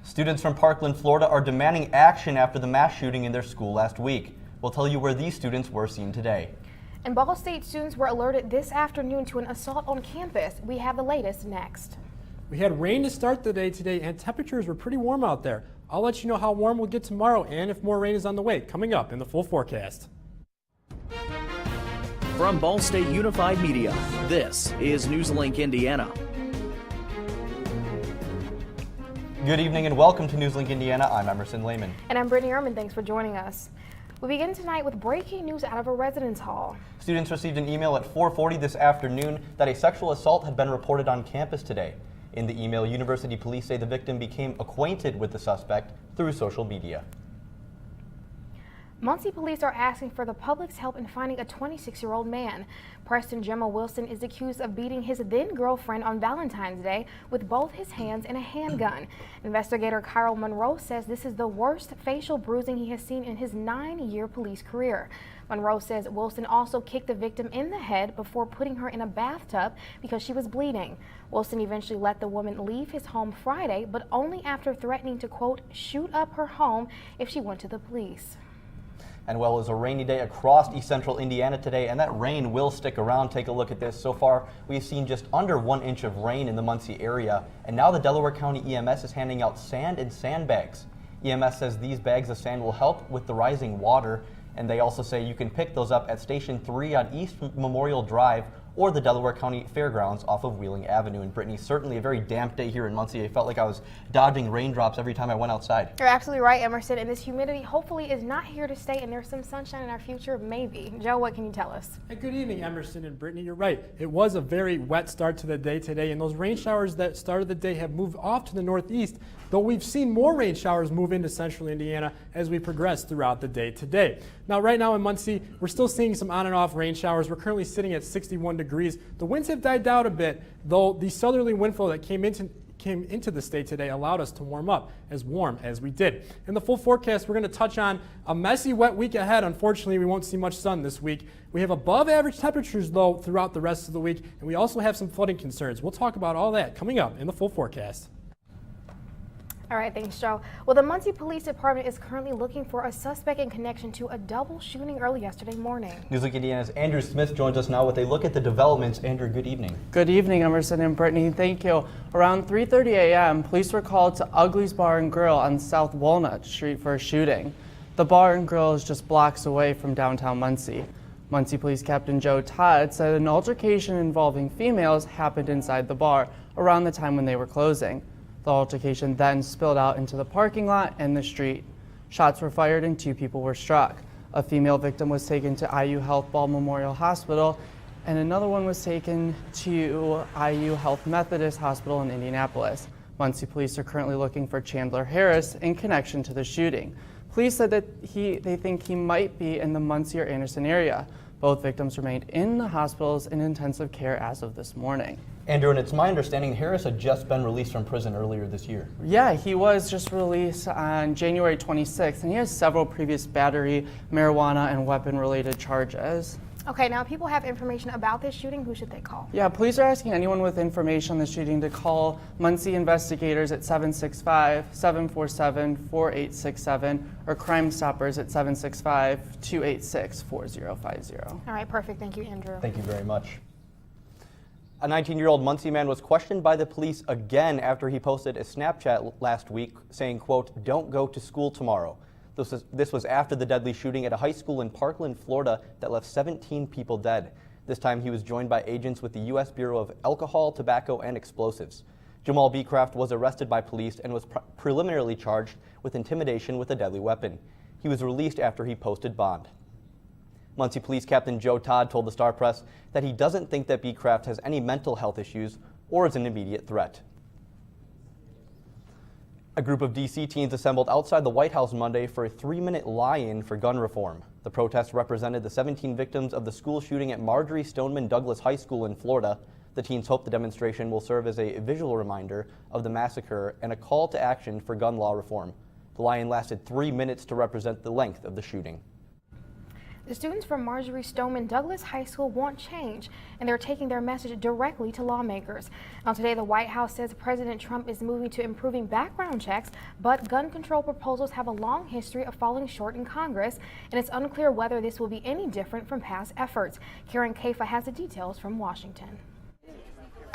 Students from Parkland, Florida are demanding action after the mass shooting in their school last week. We'll tell you where these students were seen today. And Ball State students were alerted this afternoon to an assault on campus. We have the latest next. We had rain to start the day today and temperatures were pretty warm out there. I'll let you know how warm we'll get tomorrow and if more rain is on the way, coming up in the full forecast. From Ball State Unified Media, this is NewsLink Indiana. Good evening and welcome to NewsLink Indiana. I'm Emerson Lehman. And I'm Brittany Ehrman. Thanks for joining us. We begin tonight with breaking news out of a residence hall. Students received an email at 4:40 this afternoon that a sexual assault had been reported on campus today. In the email, university police say the victim became acquainted with the suspect through social media. Muncie police are asking for the public's help in finding a 26-year-old man. Preston Gemma Wilson is accused of beating his then-girlfriend on Valentine's Day with both his hands and a handgun. Investigator Kyle Monroe says this is the worst facial bruising he has seen in his 9-year police career. Monroe says Wilson also kicked the victim in the head before putting her in a bathtub because she was bleeding. Wilson eventually let the woman leave his home Friday, but only after threatening to, quote, shoot up her home if she went to the police. And well, it was a rainy day across East Central Indiana today, and that rain will stick around. Take a look at this. So far, we've seen just under 1 inch of rain in the Muncie area, and now the Delaware County EMS is handing out sand and sandbags. EMS says these bags of sand will help with the rising water, and they also say you can pick those up at Station 3 on East Memorial Drive or the Delaware County Fairgrounds off of Wheeling Avenue. And Brittany, certainly a very damp day here in Muncie. I felt like I was dodging raindrops every time I went outside. You're absolutely right, Emerson, and this humidity hopefully is not here to stay, and there's some sunshine in our future, maybe. Joe, what can you tell us? Hey, good evening, Emerson and Brittany. You're right. It was a very wet start to the day today, and those rain showers that started the day have moved off to the northeast, though we've seen more rain showers move into central Indiana as we progress throughout the day today. Now, right now in Muncie, we're still seeing some on and off rain showers. We're currently sitting at 61 degrees. The winds have died down a bit, though the southerly wind flow that came into the state today allowed us to warm up as warm as we did. In the full forecast, we're going to touch on a messy, wet week ahead. Unfortunately, we won't see much sun this week. We have above average temperatures, though, throughout the rest of the week, and we also have some flooding concerns. We'll talk about all that coming up in the full forecast. All right, thanks, Joe. Well, the Muncie Police Department is currently looking for a suspect in connection to a double shooting early yesterday morning. NewsLink Indiana's Andrew Smith joins us now with a look at the developments. Andrew, good evening. Good evening, Emerson and Brittany. Thank you. Around 3:30 a.m., police were called to Ugly's Bar and Grill on South Walnut Street for a shooting. The bar and grill is just blocks away from downtown Muncie. Muncie Police Captain Joe Todd said an altercation involving females happened inside the bar around the time when they were closing. The altercation then spilled out into the parking lot and the street. Shots were fired and 2 people were struck. A female victim was taken to IU Health Ball Memorial Hospital, and another one was taken to IU Health Methodist Hospital in Indianapolis. Muncie police are currently looking for Chandler Harris in connection to the shooting. Police said that they think he might be in the Muncie or Anderson area. Both victims remained in the hospitals in intensive care as of this morning. Andrew, and it's my understanding Harris had just been released from prison earlier this year. Yeah, he was just released on January 26th, and he has several previous battery, marijuana, and weapon-related charges. Okay, now if people have information about this shooting, who should they call? Yeah, police are asking anyone with information on the shooting to call Muncie investigators at 765-747-4867 or Crime Stoppers at 765-286-4050. All right, perfect. Thank you, Andrew. Thank you very much. A 19-year-old Muncie man was questioned by the police again after he posted a Snapchat last week saying, quote, "Don't go to school tomorrow." This was after the deadly shooting at a high school in Parkland, Florida that left 17 people dead. This time he was joined by agents with the U.S. Bureau of Alcohol, Tobacco, and Explosives. Jamal Beecraft was arrested by police and was preliminarily charged with intimidation with a deadly weapon. He was released after he posted bond. Muncie Police Captain Joe Todd told the Star Press that he doesn't think that Beecraft has any mental health issues or is an immediate threat. A group of D.C. teens assembled outside the White House Monday for a 3-minute lie-in for gun reform. The protest represented the 17 victims of the school shooting at Marjorie Stoneman Douglas High School in Florida. The teens hope the demonstration will serve as a visual reminder of the massacre and a call to action for gun law reform. The lie-in lasted 3 minutes to represent the length of the shooting. The students from Marjorie Stoneman Douglas High School want change, and they're taking their message directly to lawmakers. Now today, the White House says President Trump is moving to improving background checks, but gun control proposals have a long history of falling short in Congress, and it's unclear whether this will be any different from past efforts. Karen Kaifa has the details from Washington.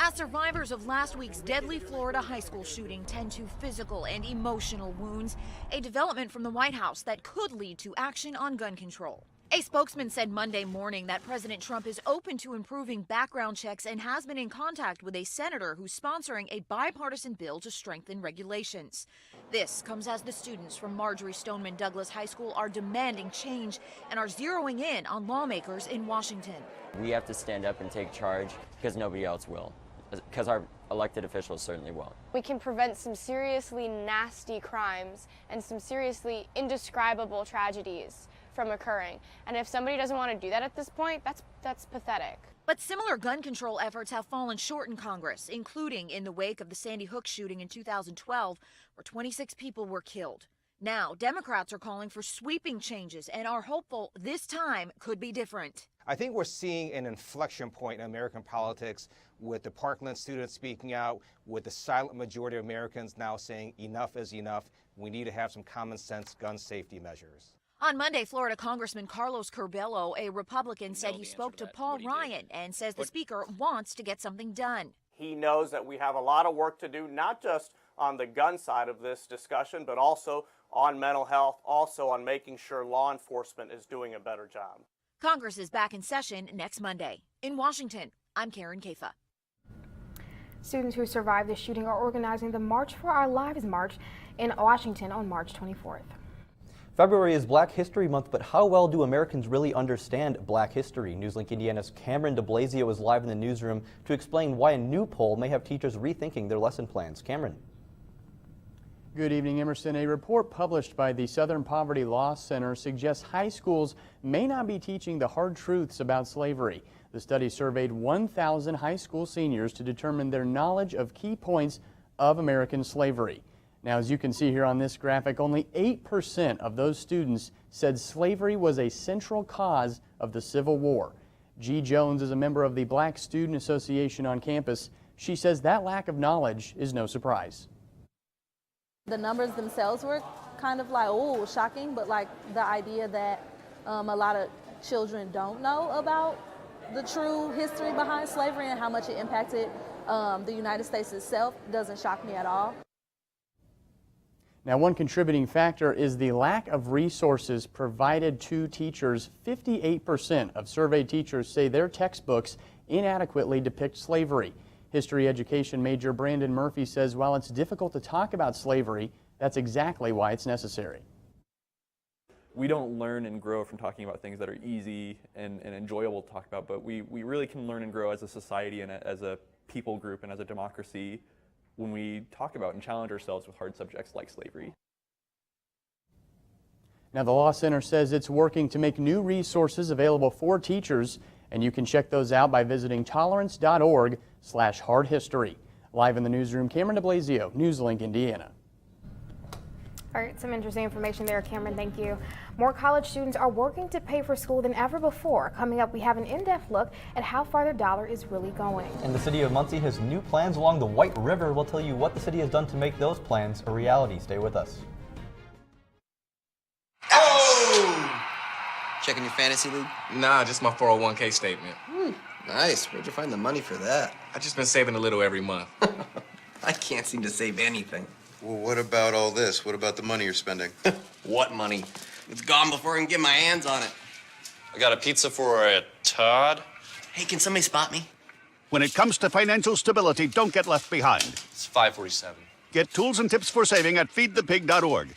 As survivors of last week's deadly Florida high school shooting tend to physical and emotional wounds, a development from the White House that could lead to action on gun control. A spokesman said Monday morning that President Trump is open to improving background checks and has been in contact with a senator who's sponsoring a bipartisan bill to strengthen regulations. This comes as the students from Marjorie Stoneman Douglas High School are demanding change and are zeroing in on lawmakers in Washington. We have to stand up and take charge because nobody else will, because our elected officials certainly won't. We can prevent some seriously nasty crimes and some seriously indescribable tragedies from occurring. And if somebody doesn't want to do that at this point, that's pathetic. But similar gun control efforts have fallen short in Congress, including in the wake of the Sandy Hook shooting in 2012, where 26 people were killed. Now, Democrats are calling for sweeping changes and are hopeful this time could be different. I think we're seeing an inflection point in American politics with the Parkland students speaking out, with the silent majority of Americans now saying enough is enough. We need to have some common sense gun safety measures. On Monday, Florida Congressman Carlos Curbelo, a Republican, said he spoke to Paul Ryan and says the speaker wants to get something done. He knows that we have a lot of work to do, not just on the gun side of this discussion, but also on mental health, also on making sure law enforcement is doing a better job. Congress is back in session next Monday. In Washington, I'm Karen Kaifa. Students who survived the shooting are organizing the March for Our Lives March in Washington on March 24th. February is Black History Month, but how well do Americans really understand Black history? NewsLink Indiana's Cameron DeBlasio is live in the newsroom to explain why a new poll may have teachers rethinking their lesson plans. Cameron. Good evening, Emerson. A report published by the Southern Poverty Law Center suggests high schools may not be teaching the hard truths about slavery. The study surveyed 1,000 high school seniors to determine their knowledge of key points of American slavery. Now, as you can see here on this graphic, only 8% of those students said slavery was a central cause of the Civil War. G. Jones is a member of the Black Student Association on campus. She says that lack of knowledge is no surprise. The numbers themselves were kind of like, oh, shocking, but like the idea that a lot of children don't know about the true history behind slavery and how much it impacted the United States itself doesn't shock me at all. Now, one contributing factor is the lack of resources provided to teachers. 58% of surveyed teachers say their textbooks inadequately depict slavery. History education major Brandon Murphy says while it's difficult to talk about slavery, that's exactly why it's necessary. We don't learn and grow from talking about things that are easy and enjoyable to talk about, but we really can learn and grow as a society and as a people group and as a democracy when we talk about and challenge ourselves with hard subjects like slavery. Now, the Law Center says it's working to make new resources available for teachers, and you can check those out by visiting tolerance.org/hardhistory. Live in the newsroom, Cameron DeBlasio, NewsLink, Indiana. All right, some interesting information there, Cameron. Thank you. More college students are working to pay for school than ever before. Coming up, we have an in-depth look at how far their dollar is really going. And the city of Muncie has new plans along the White River. We'll tell you what the city has done to make those plans a reality. Stay with us. Oh! Checking your fantasy league? Nah, just my 401k statement. Nice. Where'd you find the money for that? I've just been saving a little every month. I can't seem to save anything. Well, what about all this? What about the money you're spending? What money? It's gone before I can get my hands on it. I got a pizza for a Todd. Hey, can somebody spot me? When it comes to financial stability, don't get left behind. It's 547. Get tools and tips for saving at feedthepig.org.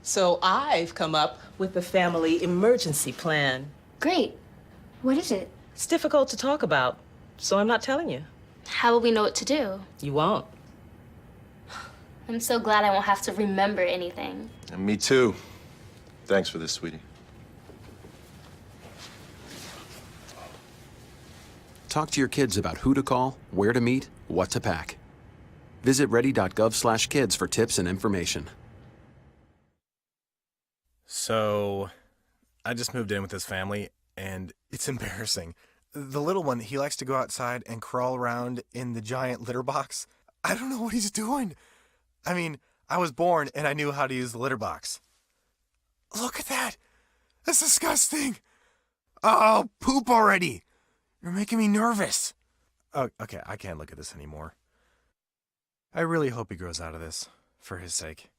So I've come up with the family emergency plan. Great. What is it? It's difficult to talk about, so I'm not telling you. How will we know what to do? You won't. I'm so glad I won't have to remember anything. And me too. Thanks for this, sweetie. Talk to your kids about who to call, where to meet, what to pack. Visit ready.gov/kids for tips and information. So, I just moved in with this family, and it's embarrassing. The little one, he likes to go outside and crawl around in the giant litter box. I don't know what he's doing. I mean, I was born and I knew how to use the litter box. Look at that! That's disgusting! Oh, poop already! You're making me nervous. Oh, okay, I can't look at this anymore. I really hope he grows out of this, for his sake.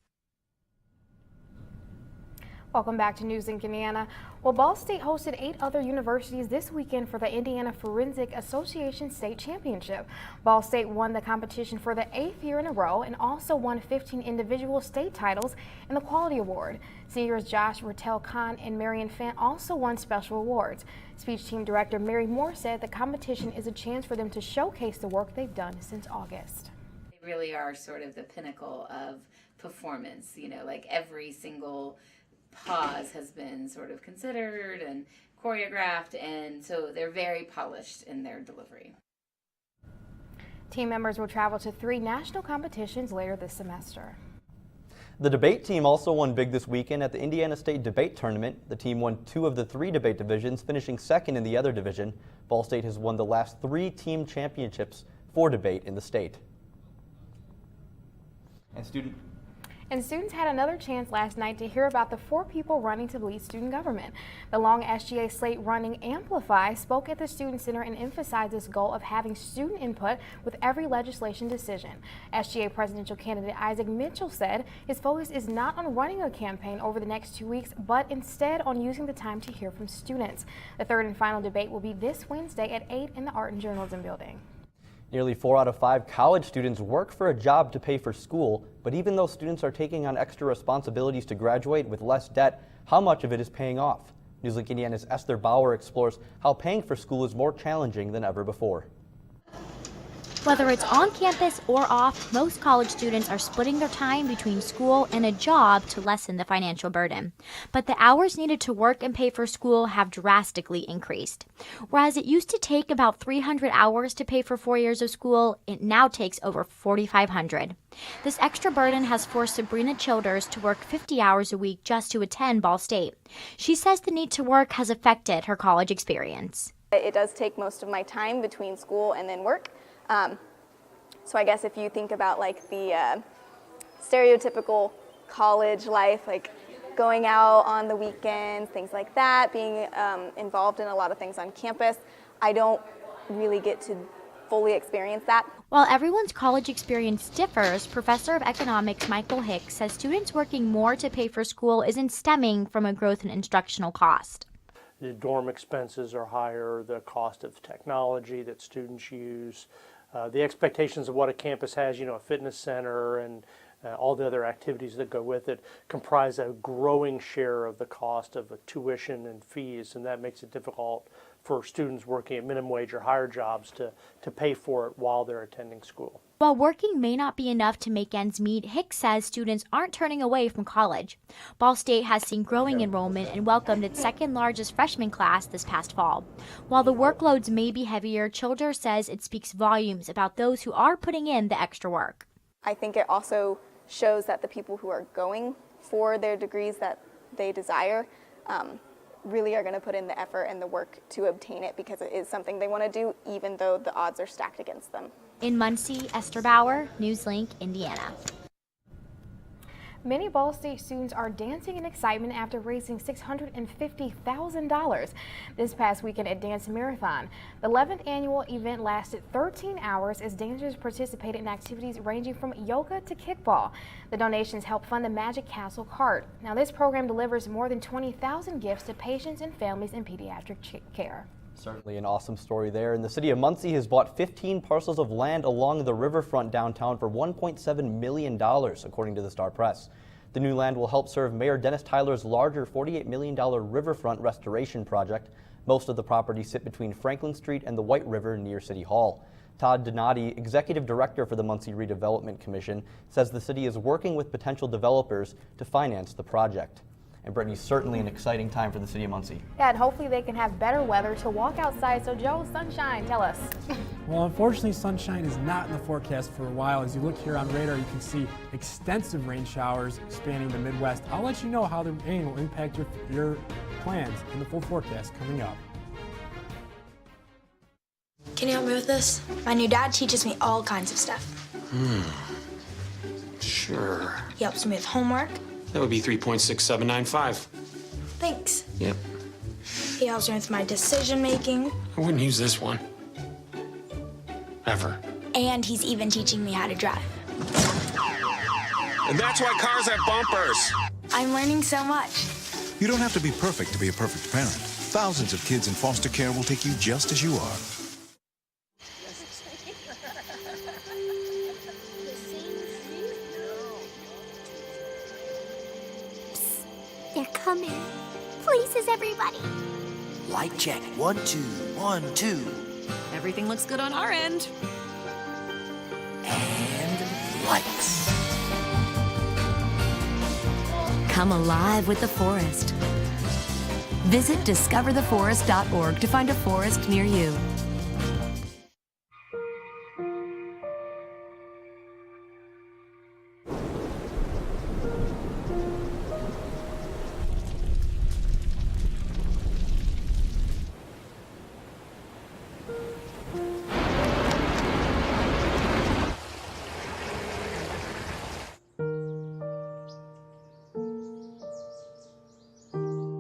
Welcome back to NewsLink Indiana. Well, Ball State hosted 8 other universities this weekend for the Indiana Forensic Association State Championship. Ball State won the competition for the 8th year in a row and also won 15 individual state titles and the Quality Award. Seniors Josh Rattel-Kahn and Marion Fant also won special awards. Speech team director Mary Moore said the competition is a chance for them to showcase the work they've done since August. They really are sort of the pinnacle of performance, you know, like every single pause has been sort of considered and choreographed, and so they're very polished in their delivery. Team members will travel to 3 national competitions later this semester. The debate team also won big this weekend at the Indiana State Debate Tournament. The team won 2 of the 3 debate divisions, finishing second in the other division. Ball State has won the last 3 team championships for debate in the state. And students had another chance last night to hear about the 4 people running to lead student government. The long SGA slate running Amplify spoke at the Student Center and emphasized this goal of having student input with every legislation decision. SGA presidential candidate Isaac Mitchell said his focus is not on running a campaign over the next 2 weeks, but instead on using the time to hear from students. The 3rd and final debate will be this Wednesday at 8 in the Art and Journalism building. Nearly 4 out of 5 college students work for a job to pay for school, but even though students are taking on extra responsibilities to graduate with less debt, how much of it is paying off? NewsLink Indiana's Esther Bauer explores how paying for school is more challenging than ever before. Whether it's on campus or off, most college students are splitting their time between school and a job to lessen the financial burden. But the hours needed to work and pay for school have drastically increased. Whereas it used to take about 300 hours to pay for 4 years of school, it now takes over 4,500. This extra burden has forced Sabrina Childers to work 50 hours a week just to attend Ball State. She says the need to work has affected her college experience. It does take most of my time between school and then work. So I guess if you think about like the stereotypical college life, like going out on the weekends, things like that, being involved in a lot of things on campus, I don't really get to fully experience that. While everyone's college experience differs, Professor of Economics Michael Hicks says students working more to pay for school isn't stemming from a growth in instructional cost. The dorm expenses are higher, the cost of technology that students use, the expectations of what a campus has, you know, a fitness center and all the other activities that go with it comprise a growing share of the cost of tuition and fees, and that makes it difficult for students working at minimum wage or higher jobs to pay for it while they're attending school. While working may not be enough to make ends meet, Hicks says students aren't turning away from college. Ball State has seen growing enrollment and welcomed its 2nd largest freshman class this past fall. While the workloads may be heavier, Childers says it speaks volumes about those who are putting in the extra work. I think it also shows that the people who are going for their degrees that they desire really are going to put in the effort and the work to obtain it because it is something they want to do even though the odds are stacked against them. In Muncie, Esther Bauer, NewsLink, Indiana. Many Ball State students are dancing in excitement after raising $650,000 this past weekend at Dance Marathon. The 11th annual event lasted 13 hours as dancers participated in activities ranging from yoga to kickball. The donations helped fund the Magic Castle cart. Now, this program delivers more than 20,000 gifts to patients and families in pediatric care. Certainly an awesome story there. And the city of Muncie has bought 15 parcels of land along the riverfront downtown for $1.7 million, according to the Star Press. The new land will help serve Mayor Dennis Tyler's larger $48 million riverfront restoration project. Most of the properties sit between Franklin Street and the White River near City Hall. Todd Donati, executive director for the Muncie Redevelopment Commission, says the city is working with potential developers to finance the project. And Brittany, certainly an exciting time for the city of Muncie. Yeah, and hopefully they can have better weather to walk outside. So Joe, sunshine, tell us. Well, unfortunately, sunshine is not in the forecast for a while. As you look here on radar, you can see extensive rain showers spanning the Midwest. I'll let you know how the rain will impact your plans in the full forecast coming up. Can you help me with this? My new dad teaches me all kinds of stuff. Sure. He helps me with homework. That would be 3.6795. Thanks. Yep. He helps me with my decision making. I wouldn't use this one. Ever. And he's even teaching me how to drive. And that's why cars have bumpers. I'm learning so much. You don't have to be perfect to be a perfect parent. Thousands of kids in foster care will take you just as you are. They're coming. Places, everybody. Light check. 1, 2, 1, 2. Everything looks good on our end. And lights. Come alive with the forest. Visit discovertheforest.org to find a forest near you.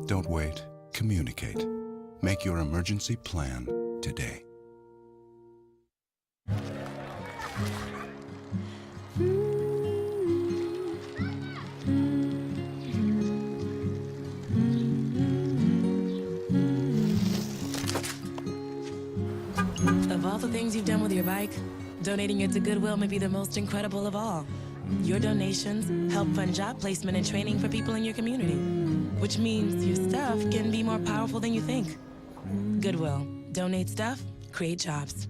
Don't wait. Communicate. Make your emergency plan today. Of all the things you've done with your bike, donating it to Goodwill may be the most incredible of all. Your donations help fund job placement and training for people in your community, which means your stuff can be more powerful than you think. Goodwill. Donate stuff, create jobs.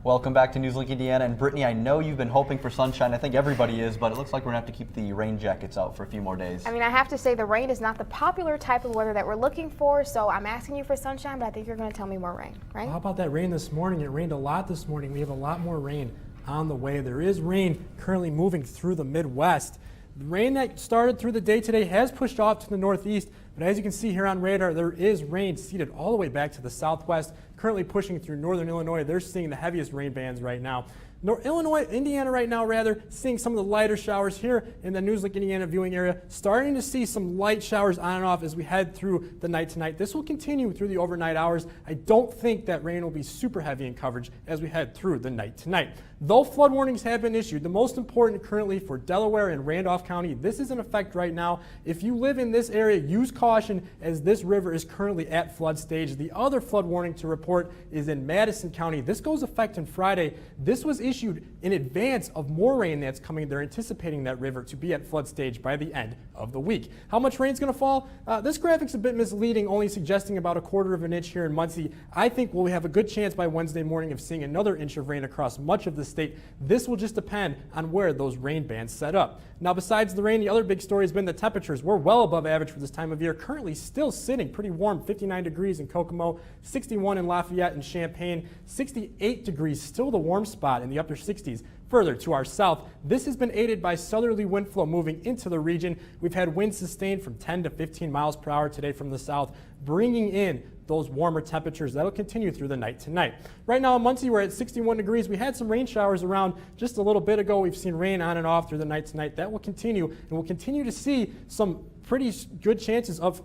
Welcome back to NewsLink Indiana. And Brittany, I know you've been hoping for sunshine. I think everybody is, but it looks like we're going to have to keep the rain jackets out for a few more days. I mean, I have to say the rain is not the popular type of weather that we're looking for, so I'm asking you for sunshine, but I think you're going to tell me more rain, right? Well, how about that rain this morning? It rained a lot this morning. We have a lot more rain on the way. There is rain currently moving through the Midwest. The rain that started through the day today has pushed off to the northeast, but as you can see here on radar, there is rain seeded all the way back to the southwest, currently pushing through northern Illinois. They're seeing the heaviest rain bands right now. Indiana right now, seeing some of the lighter showers here in the NewsLink Indiana viewing area, starting to see some light showers on and off as we head through the night tonight. This will continue through the overnight hours. I don't think that rain will be super heavy in coverage as we head through the night tonight. Though flood warnings have been issued, the most important currently for Delaware and Randolph County, this is in effect right now. If you live in this area, use caution as this river is currently at flood stage. The other flood warning to report is in Madison County. This goes effect on Friday. This was issued in advance of more rain that's coming. They're anticipating that river to be at flood stage by the end of the week. How much rain is going to fall? This graphic's a bit misleading, only suggesting about 1/4 of an inch here in Muncie. I think we'll have a good chance by Wednesday morning of seeing another inch of rain across much of the state. This will just depend on where those rain bands set up. Now, besides the rain, the other big story has been the temperatures. We're well above average for this time of year, currently still sitting pretty warm, 59 degrees in Kokomo, 61 in Lafayette and Champaign, 68 degrees, still the warm spot in the upper 60s. Further to our south, this has been aided by southerly wind flow moving into the region. We've had winds sustained from 10 to 15 miles per hour today from the south, bringing in those warmer temperatures. That'll continue through the night tonight. Right now in Muncie, we're at 61 degrees. We had some rain showers around just a little bit ago. We've seen rain on and off through the night tonight. That will continue, and we'll continue to see some pretty good chances of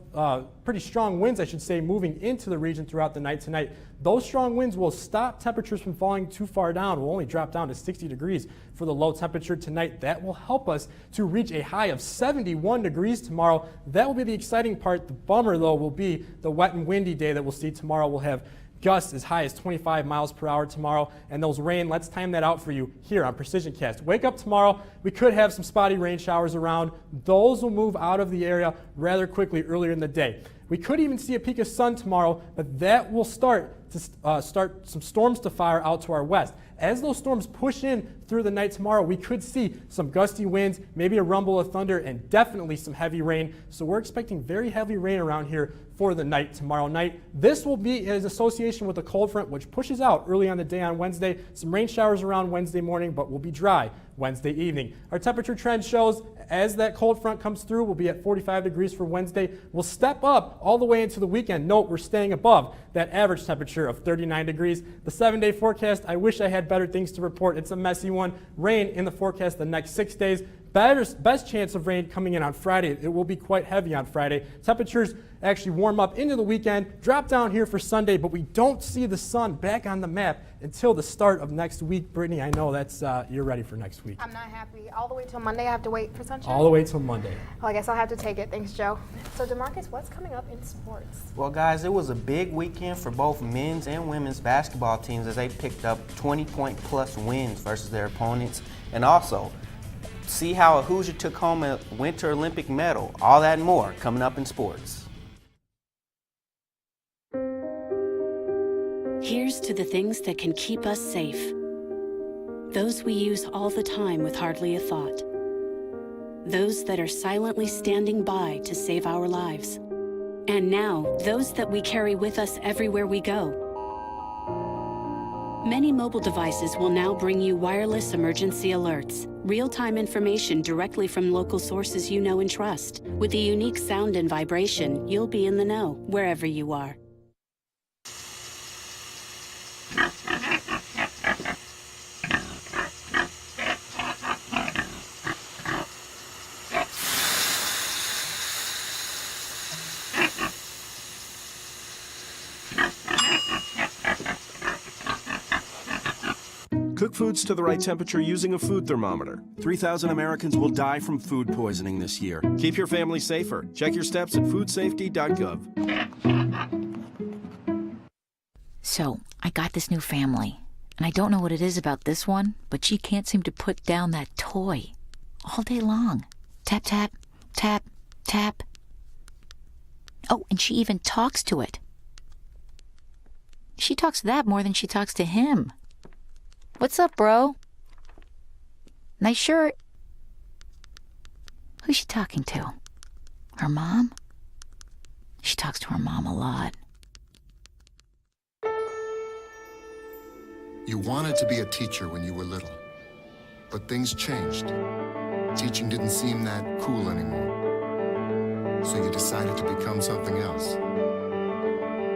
pretty strong winds, I should say, moving into the region throughout the night tonight. Those strong winds will stop temperatures from falling too far down. We'll only drop down to 60 degrees for the low temperature tonight. That will help us to reach a high of 71 degrees tomorrow. That will be the exciting part. The bummer, though, will be the wet and windy day that we'll see tomorrow. We'll have gusts as high as 25 miles per hour tomorrow. And those rain, let's time that out for you here on Precision Cast. Wake up tomorrow, we could have some spotty rain showers around. Those will move out of the area rather quickly earlier in the day. We could even see a peak of sun tomorrow, but that will start some storms to fire out to our west. As those storms push in through the night tomorrow, we could see some gusty winds, maybe a rumble of thunder, and definitely some heavy rain. So we're expecting very heavy rain around here for the night tomorrow night. This will be in association with a cold front, which pushes out early on the day on Wednesday. Some rain showers around Wednesday morning, but will be dry Wednesday evening. Our temperature trend shows as that cold front comes through, we'll be at 45 degrees for Wednesday. We'll step up all the way into the weekend. Note, we're staying above that average temperature of 39 degrees. The 7-day forecast, I wish I had better things to report. It's a messy one. Rain in the forecast the next 6 days. Best chance of rain coming in on Friday. It will be quite heavy on Friday. Temperatures actually warm up into the weekend, drop down here for Sunday, but we don't see the sun back on the map until the start of next week. Brittany, I know that's you're ready for next week. I'm not happy. All the way till Monday, I have to wait for sunshine? All the way till Monday. Well, I guess I'll have to take it. Thanks, Joe. So, DeMarcus, what's coming up in sports? Well, guys, it was a big weekend for both men's and women's basketball teams as they picked up 20-point-plus wins versus their opponents. And also, see how a Hoosier took home a Winter Olympic medal. All that and more coming up in sports. Here's to the things that can keep us safe. Those we use all the time with hardly a thought. Those that are silently standing by to save our lives. And now, those that we carry with us everywhere we go. Many mobile devices will now bring you wireless emergency alerts, real-time information directly from local sources you know and trust. With a unique sound and vibration, you'll be in the know wherever you are. Cook foods to the right temperature using a food thermometer. 3,000 Americans will die from food poisoning this year. Keep your family safer. Check your steps at foodsafety.gov. So, I got this new family, and I don't know what it is about this one, but she can't seem to put down that toy all day long. Tap, tap, tap, tap. Oh, and she even talks to it. She talks to that more than she talks to him. What's up, bro? Nice shirt. Who's she talking to? Her mom? She talks to her mom a lot. You wanted to be a teacher when you were little, but things changed. Teaching didn't seem that cool anymore, so you decided to become something else.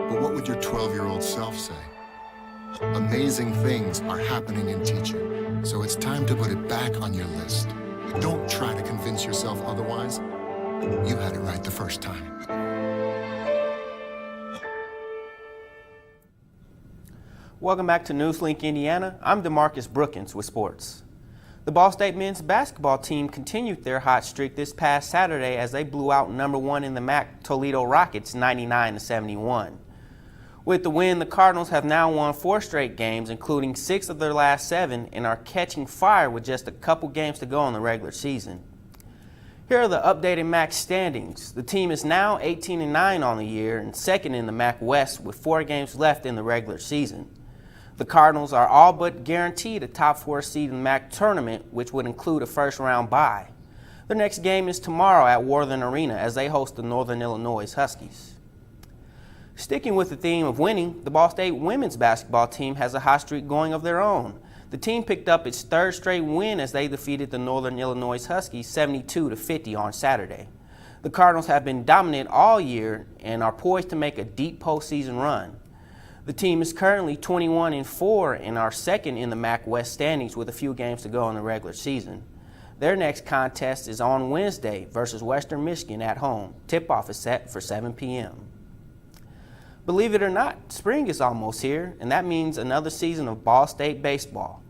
But what would your 12-year-old self say? Amazing things are happening in teaching, so it's time to put it back on your list. Don't try to convince yourself otherwise. You had it right the first time. Welcome back to NewsLink Indiana. I'm DeMarcus Brookins with sports. The Ball State men's basketball team continued their hot streak this past Saturday as they blew out number 1 in the MAC Toledo Rockets 99-71. With the win, the Cardinals have now won 4 straight games, including 6 of their last 7, and are catching fire with just a couple games to go in the regular season. Here are the updated MAC standings. The team is now 18-9 on the year and second in the MAC West with 4 games left in the regular season. The Cardinals are all but guaranteed a top 4 seed in the MAC tournament, which would include a first-round bye. Their next game is tomorrow at Worthen Arena as they host the Northern Illinois Huskies. Sticking with the theme of winning, the Ball State women's basketball team has a hot streak going of their own. The team picked up its 3rd straight win as they defeated the Northern Illinois Huskies 72-50 on Saturday. The Cardinals have been dominant all year and are poised to make a deep postseason run. The team is currently 21-4 and are second in the MAC West standings with a few games to go in the regular season. Their next contest is on Wednesday versus Western Michigan at home. Tip-off is set for 7 p.m. Believe it or not, spring is almost here, and that means another season of Ball State baseball.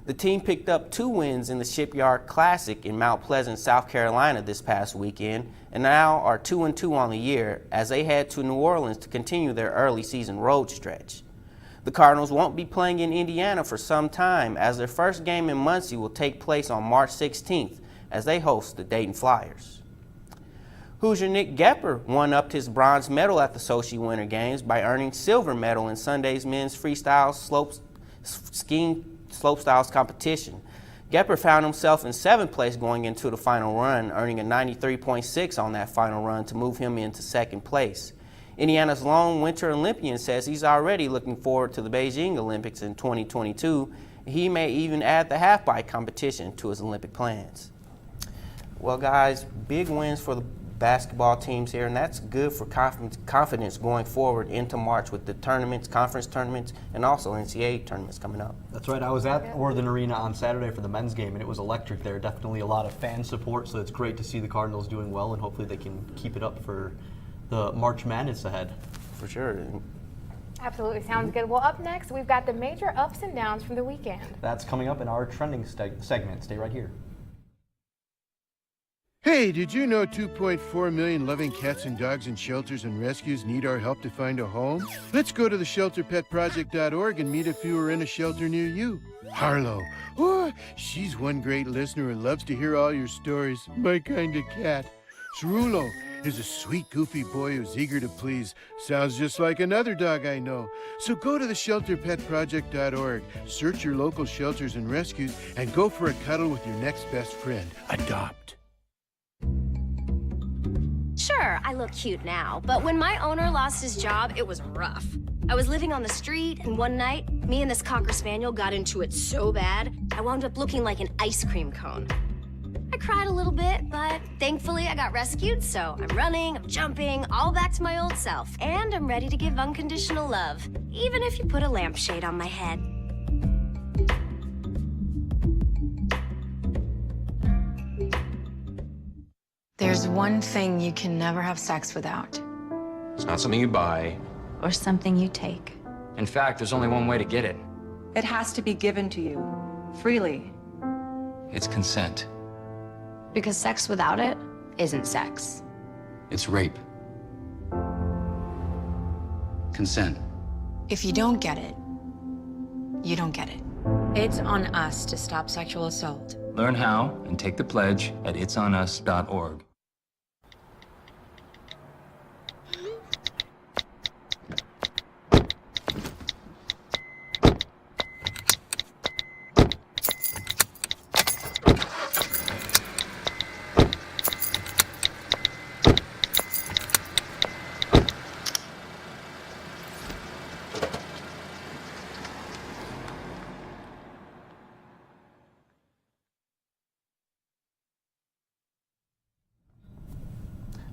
The team picked up 2 wins in the Shipyard Classic in Mount Pleasant, South Carolina this past weekend, and now are 2-2 on the year as they head to New Orleans to continue their early season road stretch. The Cardinals won't be playing in Indiana for some time, as their first game in Muncie will take place on March 16th as they host the Dayton Flyers. Hoosier Nick Gepper won-upped his bronze medal at the Sochi Winter Games by earning silver medal in Sunday's men's freestyle skiing slopestyles competition. Gepper found himself in 7th place going into the final run, earning a 93.6 on that final run to move him into 2nd place. Indiana's lone Winter Olympian says he's already looking forward to the Beijing Olympics in 2022. He may even add the half-pipe competition to his Olympic plans. Well, guys, big wins for the basketball teams here, and that's good for confidence going forward into March with the tournaments, conference tournaments, and also NCAA tournaments coming up. That's right. I was at Worthen Arena on Saturday for the men's game, and it was electric there. Definitely a lot of fan support, so it's great to see the Cardinals doing well, and hopefully they can keep it up for the March Madness ahead. For sure. Absolutely. Sounds good. Well, up next, we've got the major ups and downs from the weekend. That's coming up in our trending segment. Stay right here. Hey, did you know 2.4 million loving cats and dogs in shelters and rescues need our help to find a home? Let's go to the shelterpetproject.org and meet if you are in a shelter near you. Harlow, oh, she's one great listener who loves to hear all your stories. My kind of cat. Cerulo is a sweet, goofy boy who's eager to please. Sounds just like another dog I know. So go to the shelterpetproject.org, search your local shelters and rescues, and go for a cuddle with your next best friend. Adopt. Sure, I look cute now, but when my owner lost his job, it was rough. I was living on the street, and one night, me and this Cocker Spaniel got into it so bad, I wound up looking like an ice cream cone. I cried a little bit, but thankfully I got rescued, so I'm running, I'm jumping, all back to my old self, and I'm ready to give unconditional love, even if you put a lampshade on my head. There's one thing you can never have sex without. It's not something you buy. Or something you take. In fact, there's only one way to get it. It has to be given to you, freely. It's consent. Because sex without it isn't sex. It's rape. Consent. If you don't get it, you don't get it. It's on us to stop sexual assault. Learn how and take the pledge at itsonus.org.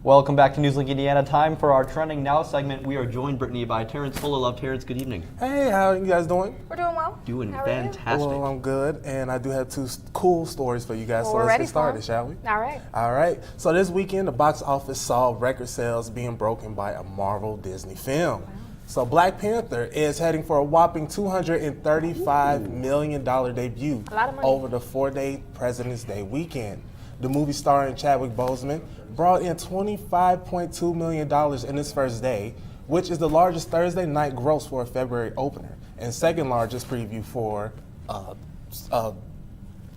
Welcome back to NewsLink Indiana. Time for our Trending Now segment. We are joined, Brittany, by Terrence Fuller. Terrence, good evening. Hey, how are you guys doing? We're doing well. Doing How are fantastic. Well, I'm good, and I do have two cool stories for you guys, Well, so we're let's ready get for 'em. started, shall we? All right. All right. So this weekend, the box office saw record sales being broken by a Marvel Disney film. So Black Panther is heading for a whopping $235 million debut A lot of money. over the 4-day President's Day weekend. The movie starring Chadwick Boseman brought in $25.2 million in its first day, which is the largest Thursday night gross for a February opener, and second largest preview for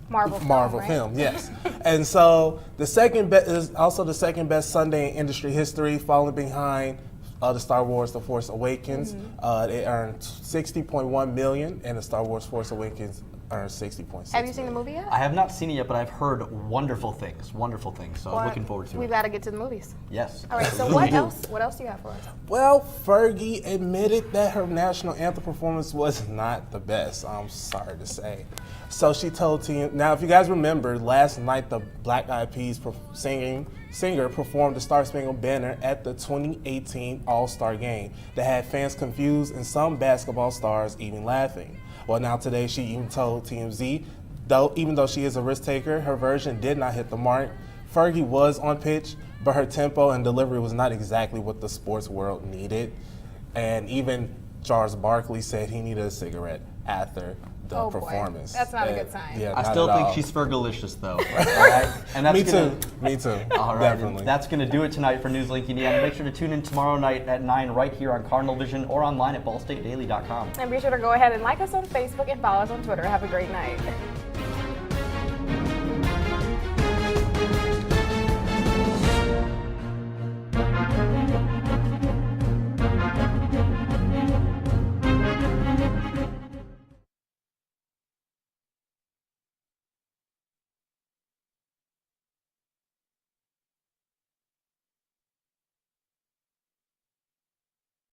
Marvel film, yes. And so the second best is also the second best Sunday in industry history, falling behind the Star Wars: The Force Awakens. It earned $60.1 million, and the Star Wars: Force Awakens earned $60.6. Have you seen the movie yet? I have not seen it yet, but I've heard wonderful things, so I'm looking forward to We've it. got to get to the movies. Yes. All right, so what else? What else do you got for us? Well, Fergie admitted that her national anthem performance was not the best. I'm sorry to say. So she told TMZ. Now, if you guys remember, last night the Black Eyed Peas singer performed the Star Spangled Banner at the 2018 All-Star Game that had fans confused and some basketball stars even laughing. Well, now today she even told TMZ, even though she is a risk taker, her version did not hit the mark. Fergie was on pitch, but her tempo and delivery was not exactly what the sports world needed. And even Charles Barkley said he needed a cigarette after the performance. That's not a good sign. Yeah, I not still at think all. she's Fergalicious, though. All right? And that's Me gonna, too. Me too. All right, Definitely. and that's going to do it tonight for NewsLink Indiana. Make sure to tune in tomorrow night at 9 right here on Cardinal Vision or online at ballstatedaily.com. And be sure to go ahead and like us on Facebook and follow us on Twitter. Have a great night.